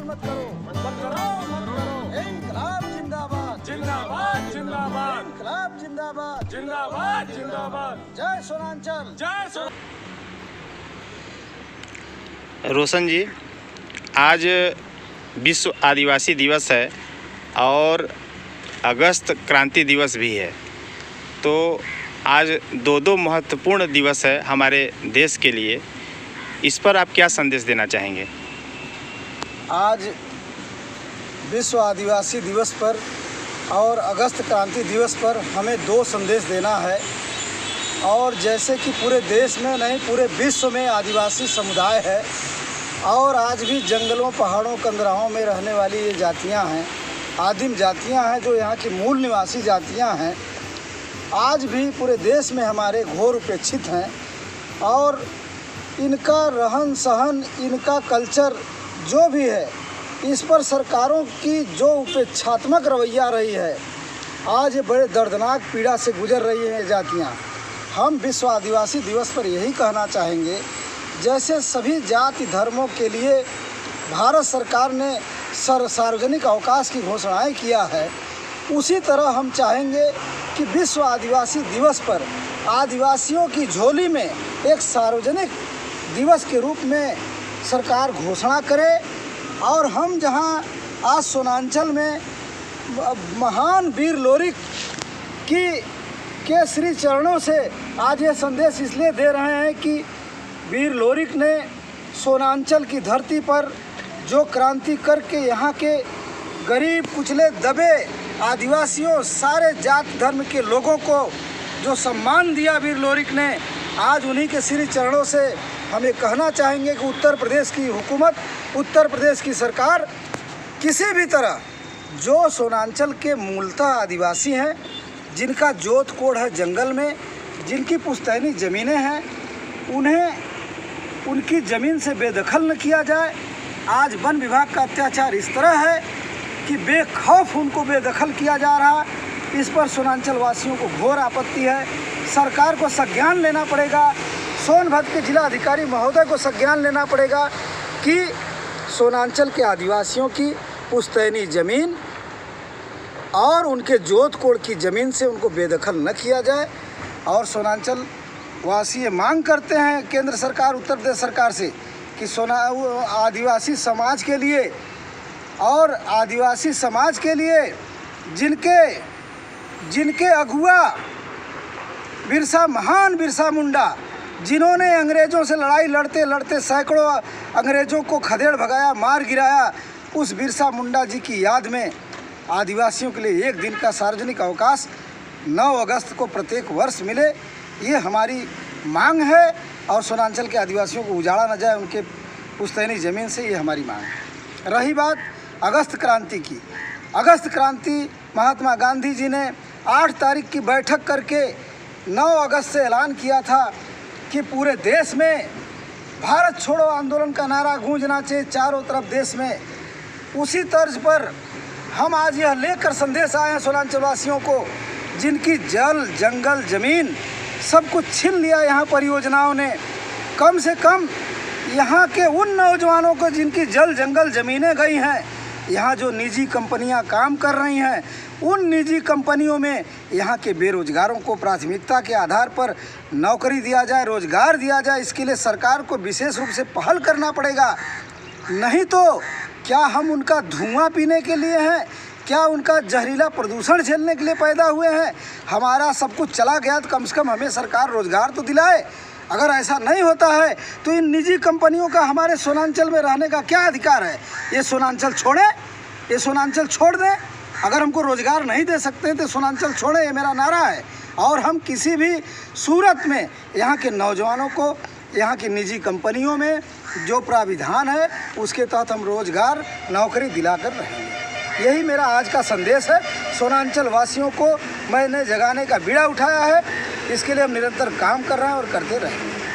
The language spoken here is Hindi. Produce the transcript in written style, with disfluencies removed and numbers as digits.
मत करो, मत करो, मत करो। इनकलाब जिंदाबाद, जिंदाबाद जिंदाबाद, इनकलाब जिंदाबाद, जिंदाबाद जिंदाबाद। जय सोनांचल, जय सो। रोशन जी, आज विश्व आदिवासी दिवस है और अगस्त क्रांति दिवस भी है। तो आज दो महत्वपूर्ण दिवस है हमारे देश के लिए। इस पर आप क्या संदेश देना चाहेंगे? आज विश्व आदिवासी दिवस पर और अगस्त क्रांति दिवस पर हमें दो संदेश देना है। और जैसे कि पूरे देश में नहीं पूरे विश्व में आदिवासी समुदाय है और आज भी जंगलों, पहाड़ों, कंदराहों में रहने वाली ये जातियां हैं, आदिम जातियां हैं जो यहाँ की मूल निवासी जातियां हैं, आज भी पूरे देश में हमारे घोर उपेक्षित हैं। और इनका रहन सहन, इनका कल्चर जो भी है, इस पर सरकारों की जो उपेक्षात्मक रवैया रही है, आज ये बड़े दर्दनाक पीड़ा से गुजर रही हैं ये जातियाँ। हम विश्व आदिवासी दिवस पर यही कहना चाहेंगे, जैसे सभी जाति धर्मों के लिए भारत सरकार ने सार्वजनिक अवकाश की घोषणाएं किया है, उसी तरह हम चाहेंगे कि विश्व आदिवासी दिवस पर आदिवासियों की झोली में एक सार्वजनिक दिवस के रूप में सरकार घोषणा करे। और हम जहां आज सोनांचल में महान वीर लोरिक के श्री चरणों से आज ये संदेश इसलिए दे रहे हैं कि वीर लोरिक ने सोनांचल की धरती पर जो क्रांति करके यहाँ के गरीब, कुचले, दबे आदिवासियों, सारे जाति धर्म के लोगों को जो सम्मान दिया वीर लोरिक ने, आज उन्हीं के श्री चरणों से हम ये कहना चाहेंगे कि उत्तर प्रदेश की हुकूमत, उत्तर प्रदेश की सरकार किसी भी तरह जो सोनांचल के मूलतः आदिवासी हैं, जिनका जोत कोड़ है जंगल में, जिनकी पुश्तैनी ज़मीनें हैं, उन्हें उनकी ज़मीन से बेदखल न किया जाए। आज वन विभाग का अत्याचार इस तरह है कि बेखौफ उनको बेदखल किया जा रहा है। इस पर सोनांचल वासियों को घोर आपत्ति है। सरकार को संज्ञान लेना पड़ेगा, सोनभद्र के जिला अधिकारी महोदय को संज्ञान लेना पड़ेगा कि सोनांचल के आदिवासियों की पुश्तैनी ज़मीन और उनके जोत कोड़ की ज़मीन से उनको बेदखल न किया जाए। और सोनांचल वासी ये मांग करते हैं केंद्र सरकार, उत्तर प्रदेश सरकार से कि आदिवासी समाज के लिए और आदिवासी समाज के लिए जिनके अगुआ महान बिरसा मुंडा, जिन्होंने अंग्रेज़ों से लड़ाई लड़ते लड़ते सैकड़ों अंग्रेज़ों को खदेड़ भगाया, मार गिराया, उस बिरसा मुंडा जी की याद में आदिवासियों के लिए एक दिन का सार्वजनिक अवकाश 9 अगस्त को प्रत्येक वर्ष मिले, ये हमारी मांग है। और सोनांचल के आदिवासियों को उजाड़ा न जाए उनके पुश्तैनी ज़मीन से, ये हमारी मांग है। रही बात अगस्त क्रांति की, अगस्त क्रांति महात्मा गांधी जी ने 8 तारीख की बैठक करके 9 अगस्त से ऐलान किया था कि पूरे देश में भारत छोड़ो आंदोलन का नारा गूंजना चाहिए चारों तरफ देश में। उसी तर्ज पर हम आज यह लेकर संदेश आए हैं सोनांचल वासियों को, जिनकी जल, जंगल, ज़मीन सब कुछ छीन लिया यहाँ परियोजनाओं ने। कम से कम यहाँ के उन नौजवानों को जिनकी जल, जंगल, ज़मीनें गई हैं, यहाँ जो निजी कंपनियाँ काम कर रही हैं, उन निजी कंपनियों में यहाँ के बेरोजगारों को प्राथमिकता के आधार पर नौकरी दिया जाए, रोजगार दिया जाए। इसके लिए सरकार को विशेष रूप से पहल करना पड़ेगा। नहीं तो क्या हम उनका धुआं पीने के लिए हैं? क्या उनका जहरीला प्रदूषण झेलने के लिए पैदा हुए हैं? हमारा सब कुछ चला गया तो कम से कम हमें सरकार रोजगार तो दिलाए। अगर ऐसा नहीं होता है तो इन निजी कंपनियों का हमारे सोनांचल में रहने का क्या अधिकार है? ये सोनांचल छोड़े, ये सोनांचल छोड़ दें। अगर हमको रोज़गार नहीं दे सकते तो सोनांचल छोड़े, ये मेरा नारा है। और हम किसी भी सूरत में यहाँ के नौजवानों को, यहाँ की निजी कंपनियों में जो प्राविधान है उसके तहत हम रोज़गार, नौकरी दिलाकर रहेंगे। यही मेरा आज का संदेश है। सोनांचल वासियों को मैंने जगाने का बीड़ा उठाया है, इसके लिए हम निरंतर काम कर रहे हैं और करते रहेंगे।